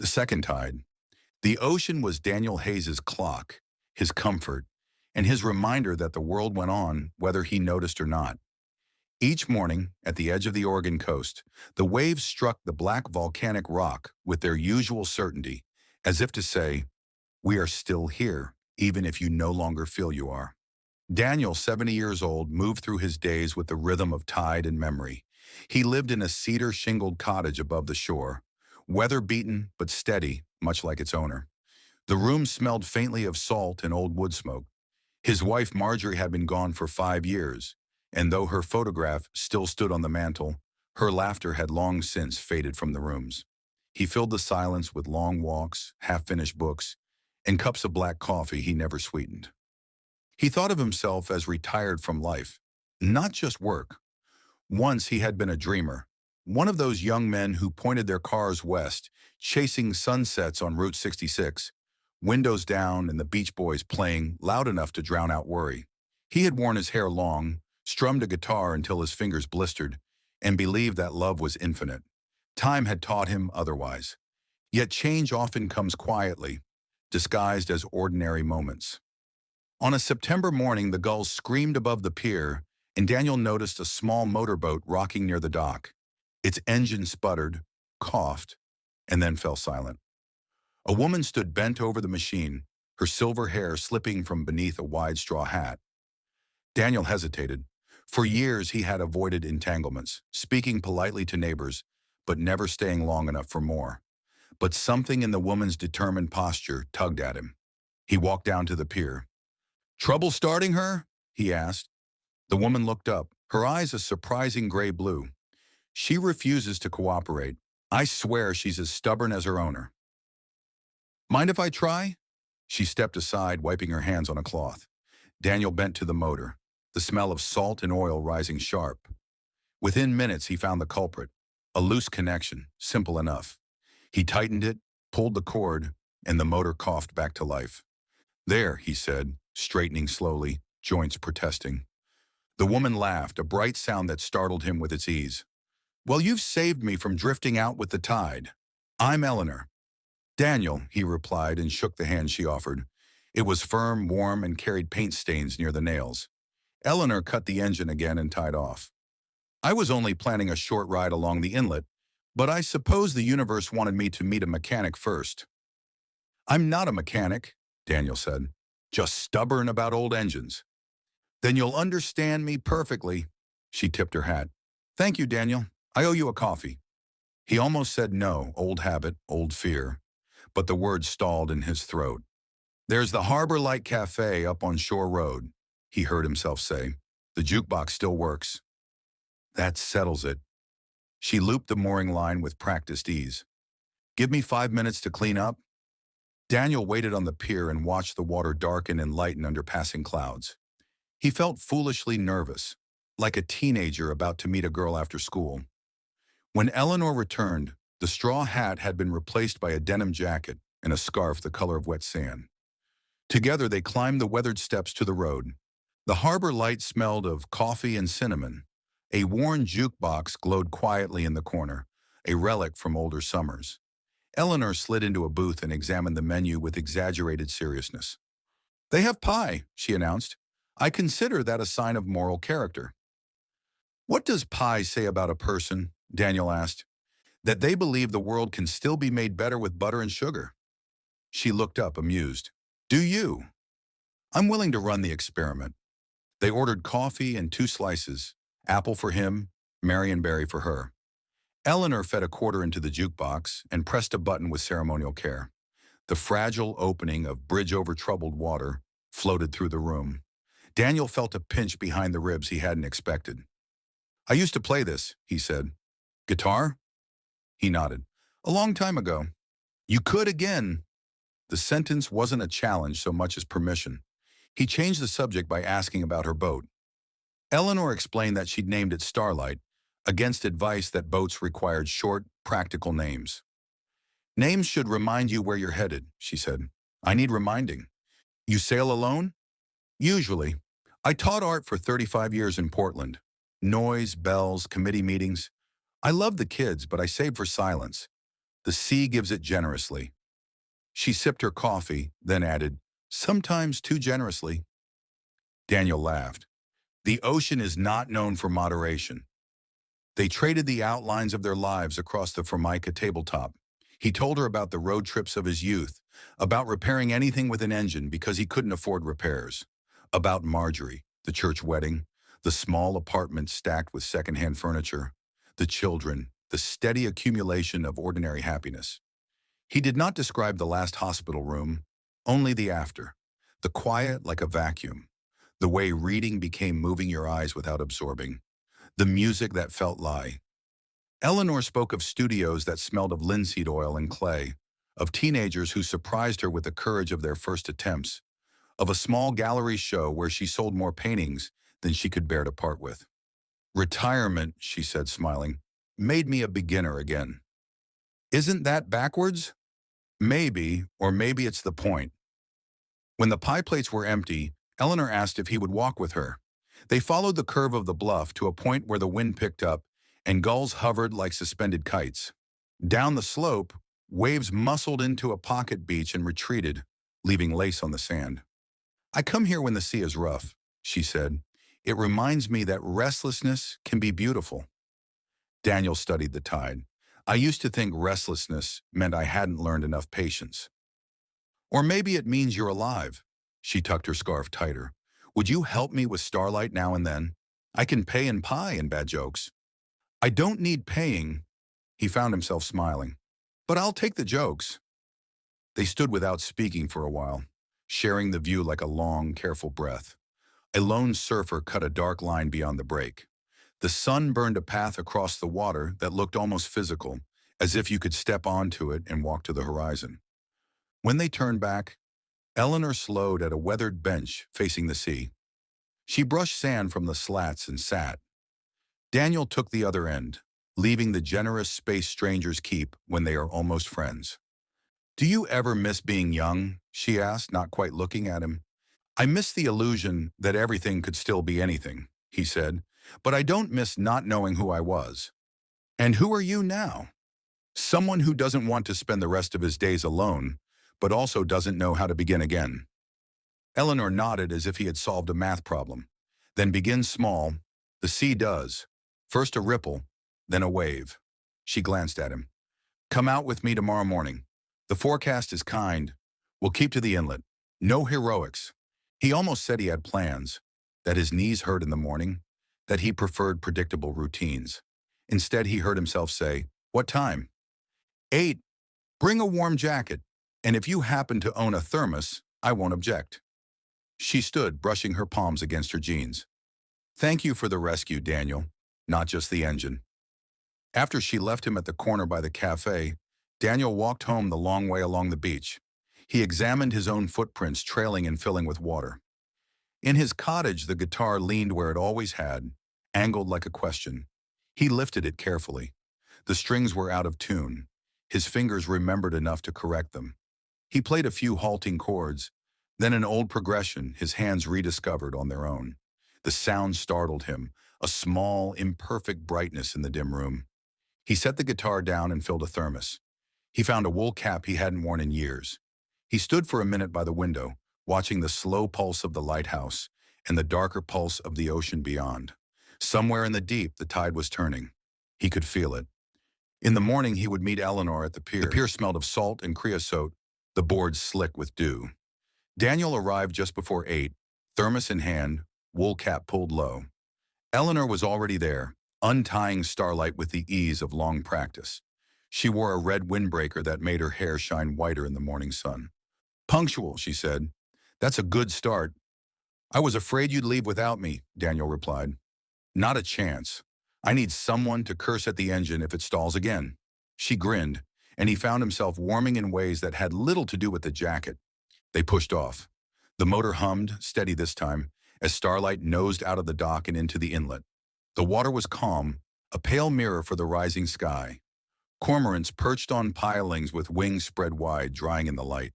The second tide. The ocean was Daniel Hayes's clock, his comfort, and his reminder that the world went on whether he noticed or not. Each morning, at the edge of the Oregon coast, the waves struck the black volcanic rock with their usual certainty, as if to say, "We are still here, even if you no longer feel you are." Daniel, 70 years old, moved through his days with the rhythm of tide and memory. He lived in a cedar-shingled cottage above the shore, weather-beaten but steady, much like its owner. The room smelled faintly of salt and old wood smoke. His wife Marjorie had been gone for 5 years, and though her photograph still stood on the mantel, her laughter had long since faded from the rooms. He filled the silence with long walks, half-finished books, and cups of black coffee he never sweetened. He thought of himself as retired from life, not just work. Once he had been a dreamer, one of those young men who pointed their cars west, chasing sunsets on Route 66, windows down and the Beach Boys playing loud enough to drown out worry. He had worn his hair long, strummed a guitar until his fingers blistered, and believed that love was infinite. Time had taught him otherwise. Yet change often comes quietly, disguised as ordinary moments. On a September morning, the gulls screamed above the pier, and Daniel noticed a small motorboat rocking near the dock. Its engine sputtered, coughed, and then fell silent. A woman stood bent over the machine, her silver hair slipping from beneath a wide straw hat. Daniel hesitated. For years he had avoided entanglements, speaking politely to neighbors, but never staying long enough for more. But something in the woman's determined posture tugged at him. He walked down to the pier. "Trouble starting her?" he asked. The woman looked up, her eyes a surprising gray blue. "She refuses to cooperate. I swear she's as stubborn as her owner." "Mind if I try?" She stepped aside, wiping her hands on a cloth. Daniel bent to the motor, the smell of salt and oil rising sharp. Within minutes, he found the culprit. A loose connection, simple enough. He tightened it, pulled the cord, and the motor coughed back to life. "There," he said, straightening slowly, joints protesting. The woman laughed, a bright sound that startled him with its ease. "Well, you've saved me from drifting out with the tide. I'm Eleanor." "Daniel," he replied and shook the hand she offered. It was firm, warm, and carried paint stains near the nails. Eleanor cut the engine again and tied off. "I was only planning a short ride along the inlet, but I suppose the universe wanted me to meet a mechanic first." "I'm not a mechanic," Daniel said. "Just stubborn about old engines." "Then you'll understand me perfectly." She tipped her hat. "Thank you, Daniel. I owe you a coffee." He almost said no, old habit, old fear, but the words stalled in his throat. "There's the Harbor Light Café up on Shore Road," he heard himself say. "The jukebox still works." "That settles it." She looped the mooring line with practiced ease. "Give me 5 minutes to clean up." Daniel waited on the pier and watched the water darken and lighten under passing clouds. He felt foolishly nervous, like a teenager about to meet a girl after school. When Eleanor returned, the straw hat had been replaced by a denim jacket and a scarf the color of wet sand. Together they climbed the weathered steps to the road. The harbor light smelled of coffee and cinnamon. A worn jukebox glowed quietly in the corner, a relic from older summers. Eleanor slid into a booth and examined the menu with exaggerated seriousness. "They have pie," she announced. "I consider that a sign of moral character." "What does pie say about a person?" Daniel asked. "That they believe the world can still be made better with butter and sugar." She looked up, amused. "Do you?" "I'm willing to run the experiment." They ordered coffee and 2 slices, apple for him, Marionberry for her. Eleanor fed a quarter into the jukebox and pressed a button with ceremonial care. The fragile opening of Bridge Over Troubled Water floated through the room. Daniel felt a pinch behind the ribs he hadn't expected. "I used to play this," he said. "Guitar?" He nodded. "A long time ago." "You could again." The sentence wasn't a challenge so much as permission. He changed the subject by asking about her boat. Eleanor explained that she'd named it Starlight, against advice that boats required short, practical names. "Names should remind you where you're headed," she said. "I need reminding." "You sail alone?" "Usually. I taught art for 35 years in Portland. Noise, bells, committee meetings. I love the kids, but I save for silence. The sea gives it generously. She sipped her coffee, then added, sometimes too generously. Daniel laughed. The ocean is not known for moderation. They traded the outlines of their lives across the Formica tabletop. He told her about the road trips of his youth, about repairing anything with an engine because he couldn't afford repairs, about Marjorie, the church wedding, the small apartment stacked with secondhand furniture, the children, the steady accumulation of ordinary happiness. He did not describe the last hospital room, only the after, the quiet like a vacuum, the way reading became moving your eyes without absorbing, the music that felt lie. Eleanor spoke of studios that smelled of linseed oil and clay, of teenagers who surprised her with the courage of their first attempts, of a small gallery show where she sold more paintings than she could bear to part with. Retirement, she said smiling, made me a beginner again. Isn't that backwards? Maybe, or maybe it's the point. When the pie plates were empty, Eleanor asked if he would walk with her. They followed the curve of the bluff to a point where the wind picked up and gulls hovered like suspended kites. Down the slope, waves muscled into a pocket beach and retreated, leaving lace on the sand. I come here when the sea is rough, she said. It reminds me that restlessness can be beautiful. Daniel studied the tide. I used to think restlessness meant I hadn't learned enough patience. Or maybe it means you're alive. She tucked her scarf tighter. Would you help me with Starlight now and then? I can pay in pie and bad jokes. I don't need paying. He found himself smiling. But I'll take the jokes. They stood without speaking for a while, sharing the view like a long, careful breath. A lone surfer cut a dark line beyond the break. The sun burned a path across the water that looked almost physical, as if you could step onto it and walk to the horizon. When they turned back, Eleanor slowed at a weathered bench facing the sea. She brushed sand from the slats and sat. Daniel took the other end, leaving the generous space strangers keep when they are almost friends. Do you ever miss being young? She asked, not quite looking at him. I miss the illusion that everything could still be anything, he said, but I don't miss not knowing who I was. And who are you now? Someone who doesn't want to spend the rest of his days alone, but also doesn't know how to begin again. Eleanor nodded as if he had solved a math problem. Then begin small. The sea does. First a ripple, then a wave. She glanced at him. Come out with me tomorrow morning. The forecast is kind. We'll keep to the inlet. No heroics. He almost said he had plans, that his knees hurt in the morning, that he preferred predictable routines. Instead, he heard himself say, what time? 8. Bring a warm jacket. And if you happen to own a thermos, I won't object. She stood, brushing her palms against her jeans. Thank you for the rescue, Daniel, not just the engine. After she left him at the corner by the café, Daniel walked home the long way along the beach. He examined his own footprints trailing and filling with water. In his cottage, the guitar leaned where it always had, angled like a question. He lifted it carefully. The strings were out of tune. His fingers remembered enough to correct them. He played a few halting chords, then an old progression his hands rediscovered on their own. The sound startled him, a small, imperfect brightness in the dim room. He set the guitar down and filled a thermos. He found a wool cap he hadn't worn in years. He stood for a minute by the window, watching the slow pulse of the lighthouse and the darker pulse of the ocean beyond. Somewhere in the deep, the tide was turning. He could feel it. In the morning, he would meet Eleanor at the pier. The pier smelled of salt and creosote, the boards slick with dew. Daniel arrived just before 8, thermos in hand, wool cap pulled low. Eleanor was already there, untying Starlight with the ease of long practice. She wore a red windbreaker that made her hair shine whiter in the morning sun. Punctual, she said. That's a good start. I was afraid you'd leave without me, Daniel replied. Not a chance. I need someone to curse at the engine if it stalls again. She grinned, and he found himself warming in ways that had little to do with the jacket. They pushed off. The motor hummed, steady this time, as Starlight nosed out of the dock and into the inlet. The water was calm, a pale mirror for the rising sky. Cormorants perched on pilings with wings spread wide, drying in the light.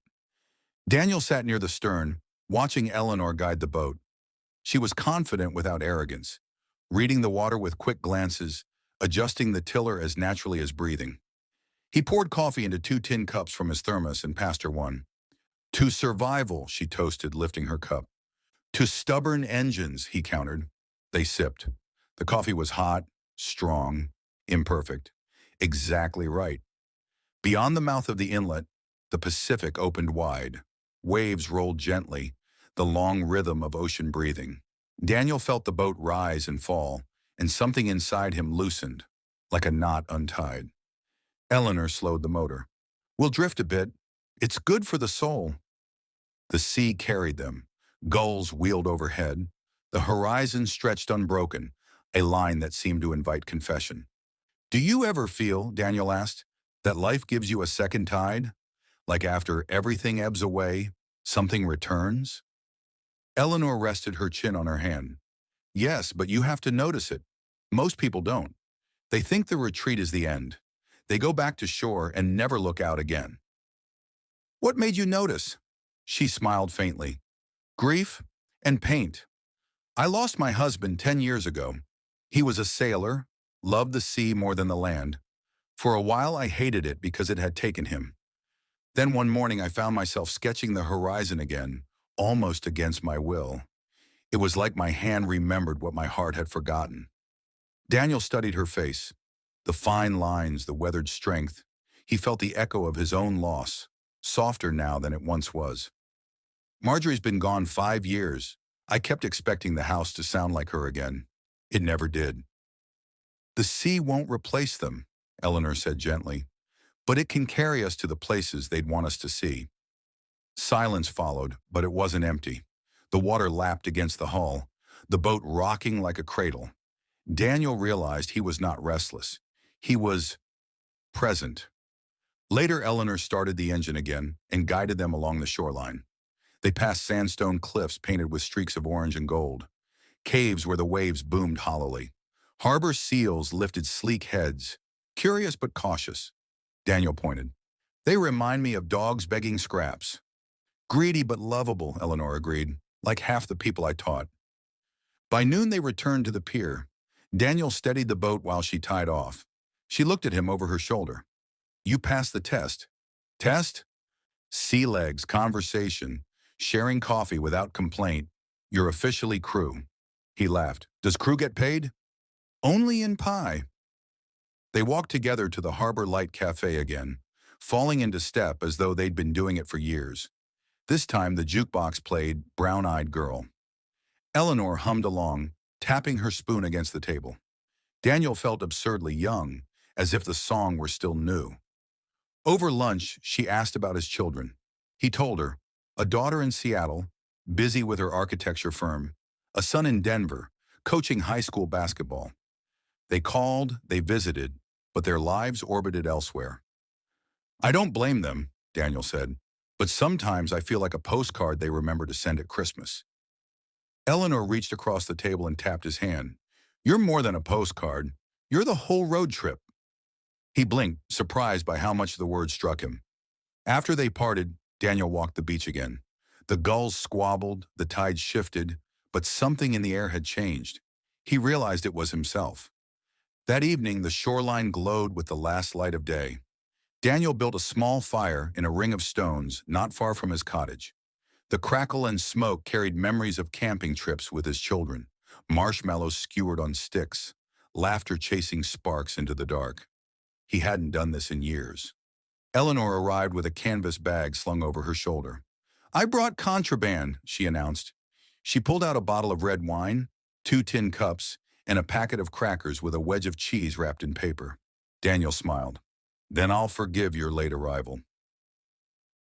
Daniel sat near the stern, watching Eleanor guide the boat. She was confident without arrogance, reading the water with quick glances, adjusting the tiller as naturally as breathing. He poured coffee into 2 tin cups from his thermos and passed her one. To survival, she toasted, lifting her cup. To stubborn engines, he countered. They sipped. The coffee was hot, strong, imperfect. Exactly right. Beyond the mouth of the inlet, the Pacific opened wide. Waves rolled gently, the long rhythm of ocean breathing. Daniel felt the boat rise and fall, and something inside him loosened, like a knot untied. Eleanor slowed the motor. We'll drift a bit. It's good for the soul. The sea carried them. Gulls wheeled overhead. The horizon stretched unbroken, a line that seemed to invite confession. Do you ever feel, Daniel asked, that life gives you a second tide? Like after everything ebbs away, something returns? Eleanor rested her chin on her hand. Yes, but you have to notice it. Most people don't. They think the retreat is the end. They go back to shore and never look out again. What made you notice? She smiled faintly. Grief and paint. I lost my husband 10 years ago. He was a sailor, loved the sea more than the land. For a while I hated it because it had taken him. Then one morning I found myself sketching the horizon again, almost against my will. It was like my hand remembered what my heart had forgotten. Daniel studied her face. The fine lines, the weathered strength. He felt the echo of his own loss, softer now than it once was. Marjorie's been gone 5 years. I kept expecting the house to sound like her again. It never did. The sea won't replace them, Eleanor said gently, but it can carry us to the places they'd want us to see. Silence followed, but it wasn't empty. The water lapped against the hull, the boat rocking like a cradle. Daniel realized he was not restless. He was present. Later, Eleanor started the engine again and guided them along the shoreline. They passed sandstone cliffs painted with streaks of orange and gold, caves where the waves boomed hollowly. Harbor seals lifted sleek heads, curious but cautious. Daniel pointed. They remind me of dogs begging scraps. Greedy but lovable, Eleanor agreed, like half the people I taught. By noon they returned to the pier. Daniel steadied the boat while she tied off. She looked at him over her shoulder. You passed the test. Test? Sea legs, conversation, sharing coffee without complaint. You're officially crew. He laughed. Does crew get paid? Only in pie. They walked together to the Harbor Light Café again, falling into step as though they'd been doing it for years. This time the jukebox played Brown-Eyed Girl. Eleanor hummed along, tapping her spoon against the table. Daniel felt absurdly young, as if the song were still new. Over lunch, she asked about his children. He told her, a daughter in Seattle, busy with her architecture firm, a son in Denver, coaching high school basketball. They called, they visited, but their lives orbited elsewhere. I don't blame them, Daniel said, but sometimes I feel like a postcard they remember to send at Christmas. Eleanor reached across the table and tapped his hand. You're more than a postcard. You're the whole road trip. He blinked, surprised by how much the word struck him. After they parted, Daniel walked the beach again. The gulls squabbled, the tide shifted, but something in the air had changed. He realized it was himself. That evening, the shoreline glowed with the last light of day. Daniel built a small fire in a ring of stones not far from his cottage. The crackle and smoke carried memories of camping trips with his children, marshmallows skewered on sticks, laughter chasing sparks into the dark. He hadn't done this in years. Eleanor arrived with a canvas bag slung over her shoulder. I brought contraband, she announced. She pulled out a bottle of red wine, 2 tin cups, and a packet of crackers with a wedge of cheese wrapped in paper. Daniel smiled. Then I'll forgive your late arrival.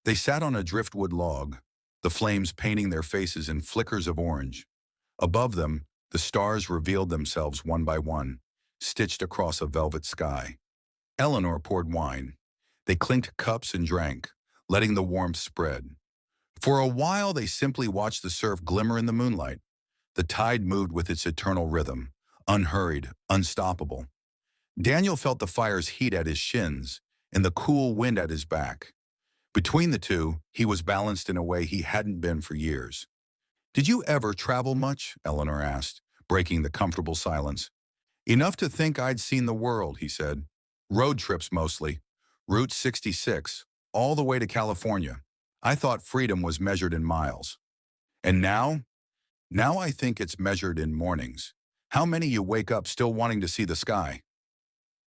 They sat on a driftwood log, the flames painting their faces in flickers of orange. Above them, the stars revealed themselves one by one, stitched across a velvet sky. Eleanor poured wine. They clinked cups and drank, letting the warmth spread. For a while, they simply watched the surf glimmer in the moonlight. The tide moved with its eternal rhythm, unhurried, unstoppable. Daniel felt the fire's heat at his shins and the cool wind at his back. Between the two, he was balanced in a way he hadn't been for years. Did you ever travel much? Eleanor asked, breaking the comfortable silence. Enough to think I'd seen the world, he said. Road trips mostly. Route 66, all the way to California. I thought freedom was measured in miles. And now? Now I think it's measured in mornings. How many you wake up still wanting to see the sky?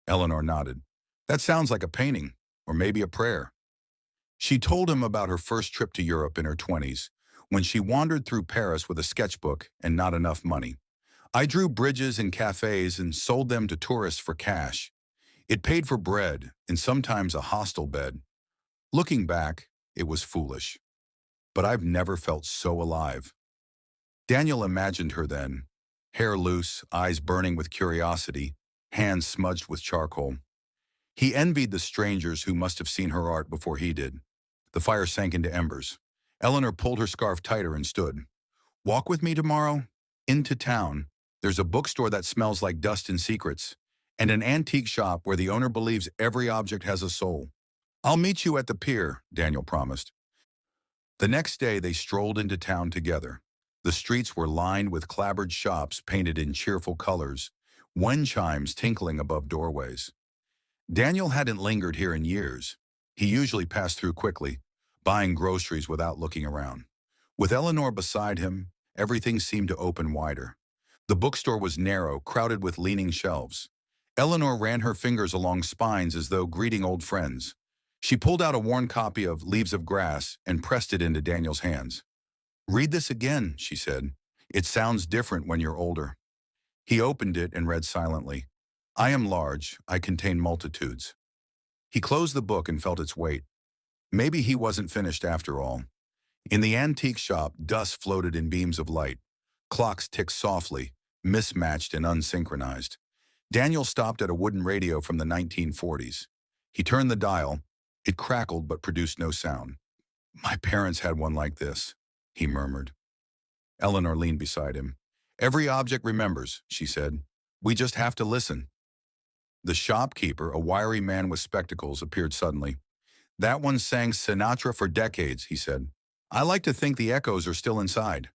Eleanor nodded. That sounds like a painting, or maybe a prayer. She told him about her first trip to Europe in her 20s, when she wandered through Paris with a sketchbook and not enough money. I drew bridges and cafes and sold them to tourists for cash. It paid for bread and sometimes a hostel bed. Looking back, it was foolish. But I've never felt so alive. Daniel imagined her then, hair loose, eyes burning with curiosity, hands smudged with charcoal. He envied the strangers who must have seen her art before he did. The fire sank into embers. Eleanor pulled her scarf tighter and stood. Walk with me tomorrow? Into town. There's a bookstore that smells like dust and secrets, and an antique shop where the owner believes every object has a soul. I'll meet you at the pier, Daniel promised. The next day they strolled into town together. The streets were lined with clapboard shops painted in cheerful colors, wind chimes tinkling above doorways. Daniel hadn't lingered here in years. He usually passed through quickly, buying groceries without looking around. With Eleanor beside him, everything seemed to open wider. The bookstore was narrow, crowded with leaning shelves. Eleanor ran her fingers along spines as though greeting old friends. She pulled out a worn copy of Leaves of Grass and pressed it into Daniel's hands. Read this again, she said. It sounds different when you're older. He opened it and read silently. I am large, I contain multitudes. He closed the book and felt its weight. Maybe he wasn't finished after all. In the antique shop, dust floated in beams of light. Clocks ticked softly, mismatched and unsynchronized. Daniel stopped at a wooden radio from the 1940s. He turned the dial. It crackled but produced no sound. My parents had one like this, he murmured. Eleanor leaned beside him. Every object remembers, she said. We just have to listen. The shopkeeper, a wiry man with spectacles, appeared suddenly. That one sang Sinatra for decades, he said. I like to think the echoes are still inside.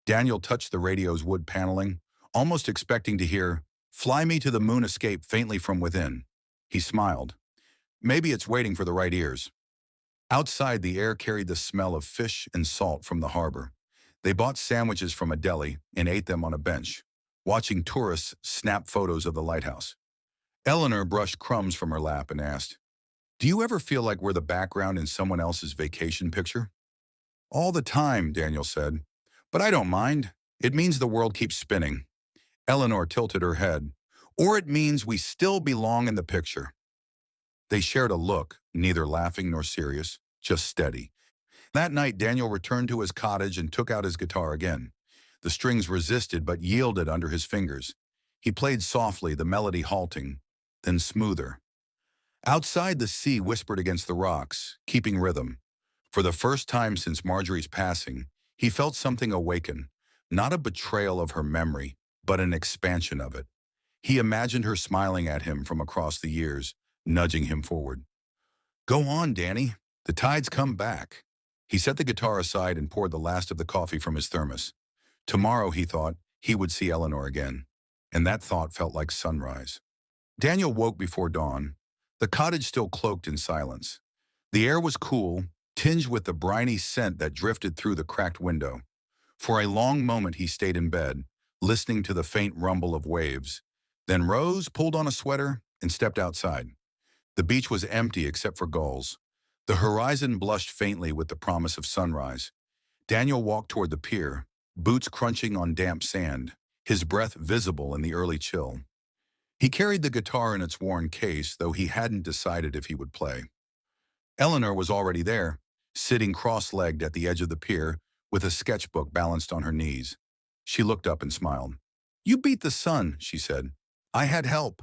Daniel touched the radio's wood paneling, almost expecting to hear, Fly Me to the Moon escape faintly from within. He smiled. Maybe it's waiting for the right ears. Outside, the air carried the smell of fish and salt from the harbor. They bought sandwiches from a deli and ate them on a bench, watching tourists snap photos of the lighthouse. Eleanor brushed crumbs from her lap and asked, Do you ever feel like we're the background in someone else's vacation picture? All the time, Daniel said. But I don't mind. It means the world keeps spinning. Eleanor tilted her head. Or it means we still belong in the picture. They shared a look, neither laughing nor serious, just steady. That night, Daniel returned to his cottage and took out his guitar again. The strings resisted but yielded under his fingers. He played softly, the melody halting, then smoother. Outside, the sea whispered against the rocks, keeping rhythm. For the first time since Marjorie's passing, he felt something awaken, not a betrayal of her memory, but an expansion of it. He imagined her smiling at him from across the years, nudging him forward. Go on, Danny. The tide's come back. He set the guitar aside and poured the last of the coffee from his thermos. Tomorrow, he thought, he would see Eleanor again. And that thought felt like sunrise. Daniel woke before dawn. The cottage still cloaked in silence. The air was cool, tinged with the briny scent that drifted through the cracked window. For a long moment he stayed in bed, listening to the faint rumble of waves, then rose, pulled on a sweater, and stepped outside. The beach was empty except for gulls. The horizon blushed faintly with the promise of sunrise. Daniel walked toward the pier, boots crunching on damp sand, his breath visible in the early chill. He carried the guitar in its worn case, though he hadn't decided if he would play. Eleanor was already there, sitting cross-legged at the edge of the pier with a sketchbook balanced on her knees. She looked up and smiled. You beat the sun, she said. I had help.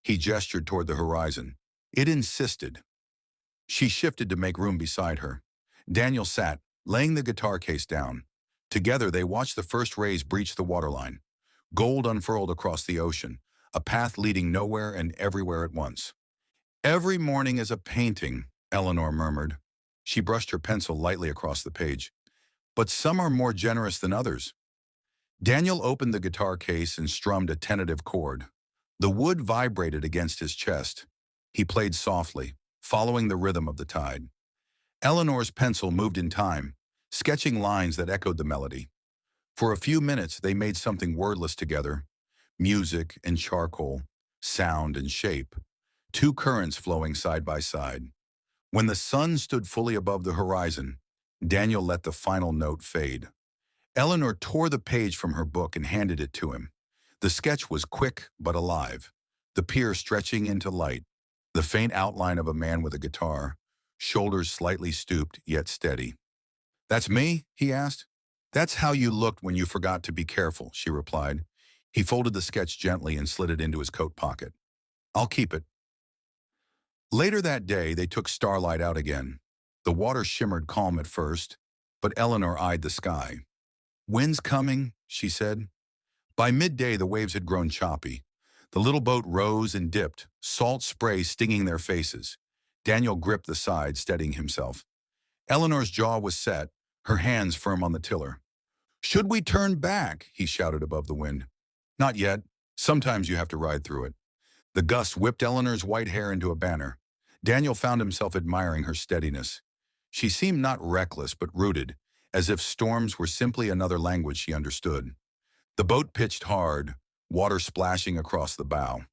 He gestured toward the horizon. It insisted. She shifted to make room beside her. Daniel sat, laying the guitar case down. Together they watched the first rays breach the waterline. Gold unfurled across the ocean, a path leading nowhere and everywhere at once. Every morning is a painting, Eleanor murmured. She brushed her pencil lightly across the page. But some are more generous than others. Daniel opened the guitar case and strummed a tentative chord. The wood vibrated against his chest. He played softly, following the rhythm of the tide. Eleanor's pencil moved in time, sketching lines that echoed the melody. For a few minutes, they made something wordless together, music and charcoal, sound and shape, two currents flowing side by side. When the sun stood fully above the horizon, Daniel let the final note fade. Eleanor tore the page from her book and handed it to him. The sketch was quick but alive, the pier stretching into light, the faint outline of a man with a guitar, shoulders slightly stooped yet steady. "That's me?" he asked. "That's how you looked when you forgot to be careful," she replied. He folded the sketch gently and slid it into his coat pocket. "I'll keep it." Later that day, they took Starlight out again. The water shimmered calm at first, but Eleanor eyed the sky. "Wind's coming," she said. By midday, the waves had grown choppy. The little boat rose and dipped, salt spray stinging their faces. Daniel gripped the side, steadying himself. Eleanor's jaw was set, her hands firm on the tiller. "Should we turn back?" he shouted above the wind. "Not yet. Sometimes you have to ride through it." The gust whipped Eleanor's white hair into a banner. Daniel found himself admiring her steadiness. She seemed not reckless but rooted, as if storms were simply another language she understood. The boat pitched hard, water splashing across the bow.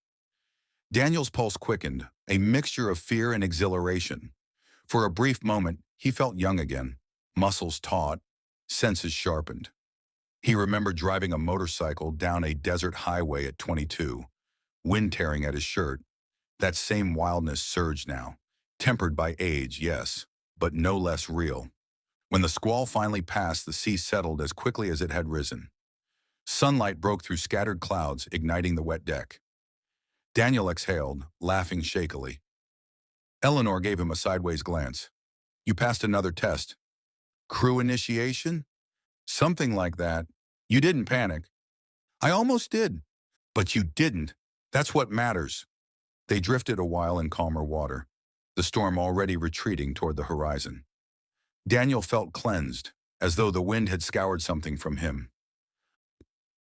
Daniel's pulse quickened, a mixture of fear and exhilaration. For a brief moment, he felt young again, muscles taut, senses sharpened. He remembered driving a motorcycle down a desert highway at 22, wind tearing at his shirt. That same wildness surged now, tempered by age, yes, but no less real. When the squall finally passed, the sea settled as quickly as it had risen. Sunlight broke through scattered clouds, igniting the wet deck. Daniel exhaled, laughing shakily. Eleanor gave him a sideways glance. "You passed another test." "Crew initiation?" "Something like that. You didn't panic." "I almost did." "But you didn't. That's what matters." They drifted a while in calmer water, the storm already retreating toward the horizon. Daniel felt cleansed, as though the wind had scoured something from him.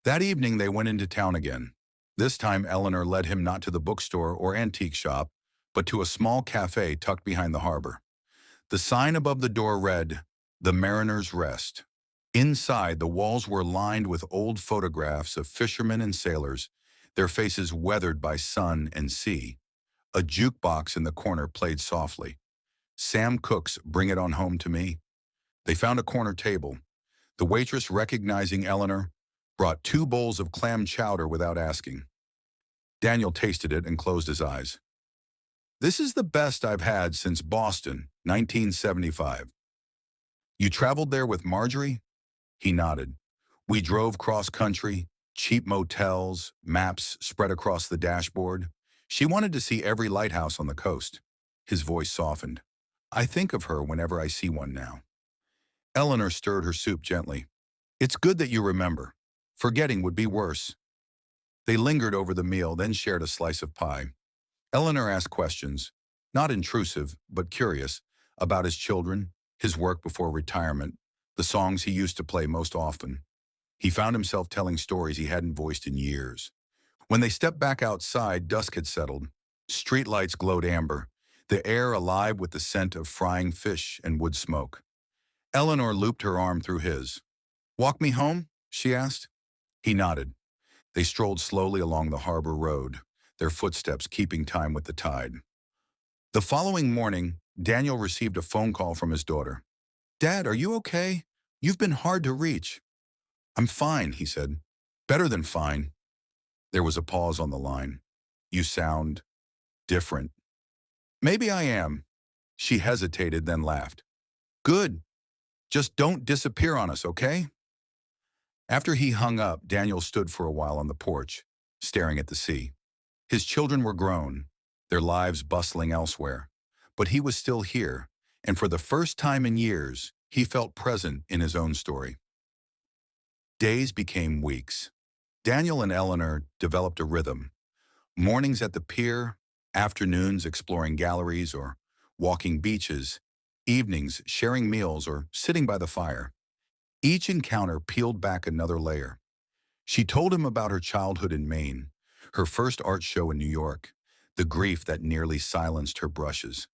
That evening they went into town again. This time Eleanor led him not to the bookstore or antique shop, but to a small café tucked behind the harbor. The sign above the door read, "The Mariner's Rest." Inside, the walls were lined with old photographs of fishermen and sailors, their faces weathered by sun and sea. A jukebox in the corner played softly. Sam Cooke's "Bring It On Home to Me." They found a corner table. The waitress, recognizing Eleanor, brought 2 bowls of clam chowder without asking. Daniel tasted it and closed his eyes. "This is the best I've had since Boston, 1975. "You traveled there with Marjorie?" He nodded. "We drove cross-country, cheap motels, maps spread across the dashboard. She wanted to see every lighthouse on the coast." His voice softened. "I think of her whenever I see one now." Eleanor stirred her soup gently. "It's good that you remember. Forgetting would be worse." They lingered over the meal, then shared a slice of pie. Eleanor asked questions, not intrusive, but curious, about his children, his work before retirement, the songs he used to play most often. He found himself telling stories he hadn't voiced in years. When they stepped back outside, dusk had settled. Streetlights glowed amber, the air alive with the scent of frying fish and wood smoke. Eleanor looped her arm through his. "Walk me home?" she asked. He nodded. They strolled slowly along the harbor road, their footsteps keeping time with the tide. The following morning, Daniel received a phone call from his daughter. "Dad, are you okay? You've been hard to reach." "I'm fine," he said. "Better than fine." There was a pause on the line. "You sound different." "Maybe I am." She hesitated, then laughed. "Good. Just don't disappear on us, okay?" After he hung up, Daniel stood for a while on the porch, staring at the sea. His children were grown, their lives bustling elsewhere. But he was still here, and for the first time in years, he felt present in his own story. Days became weeks. Daniel and Eleanor developed a rhythm. Mornings at the pier, afternoons exploring galleries or walking beaches, evenings sharing meals or sitting by the fire. Each encounter peeled back another layer. She told him about her childhood in Maine, her first art show in New York, the grief that nearly silenced her brushes.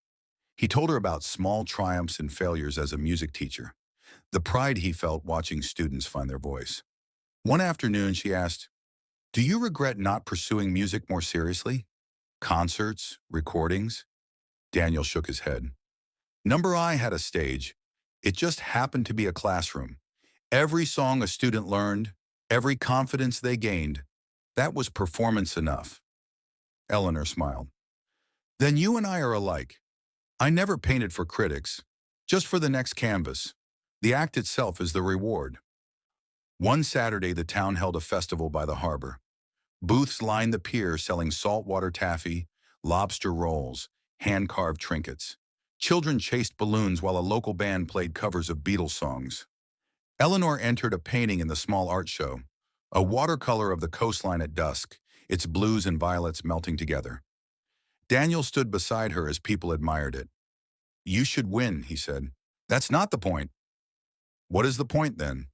He told her about small triumphs and failures as a music teacher, the pride he felt watching students find their voice. One afternoon, she asked, "Do you regret not pursuing music more seriously? Concerts, recordings?" Daniel shook his head. Number I had a stage. It just happened to be a classroom. Every song a student learned, every confidence they gained, that was performance enough. Eleanor smiled. Then you and I are alike. I never painted for critics, just for the next canvas. The act itself is the reward. One Saturday, the town held a festival by the harbor. Booths lined the pier selling saltwater taffy, lobster rolls, hand-carved trinkets. Children chased balloons while a local band played covers of Beatles songs. Eleanor entered a painting in the small art show, a watercolor of the coastline at dusk, its blues and violets melting together. Daniel stood beside her as people admired it. "You should win," he said. "That's not the point." "What is the point, then?"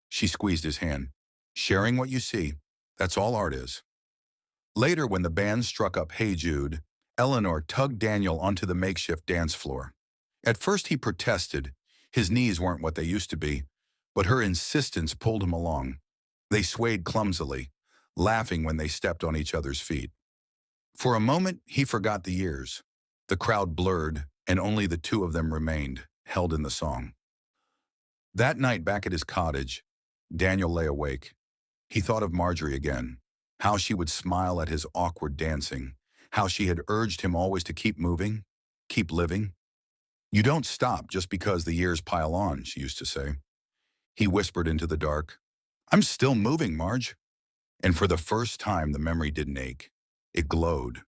She squeezed his hand. "Sharing what you see. That's all art is." Later, when the band struck up Hey Jude, Eleanor tugged Daniel onto the makeshift dance floor. At first he protested. His knees weren't what they used to be, but her insistence pulled him along. They swayed clumsily, laughing when they stepped on each other's feet. For a moment, he forgot the years. The crowd blurred, and only the two of them remained, held in the song. That night back at his cottage, Daniel lay awake. He thought of Marjorie again, how she would smile at his awkward dancing, how she had urged him always to keep moving, keep living. "You don't stop just because the years pile on," she used to say. He whispered into the dark, "I'm still moving, Marge." And for the first time, the memory didn't ache. It glowed.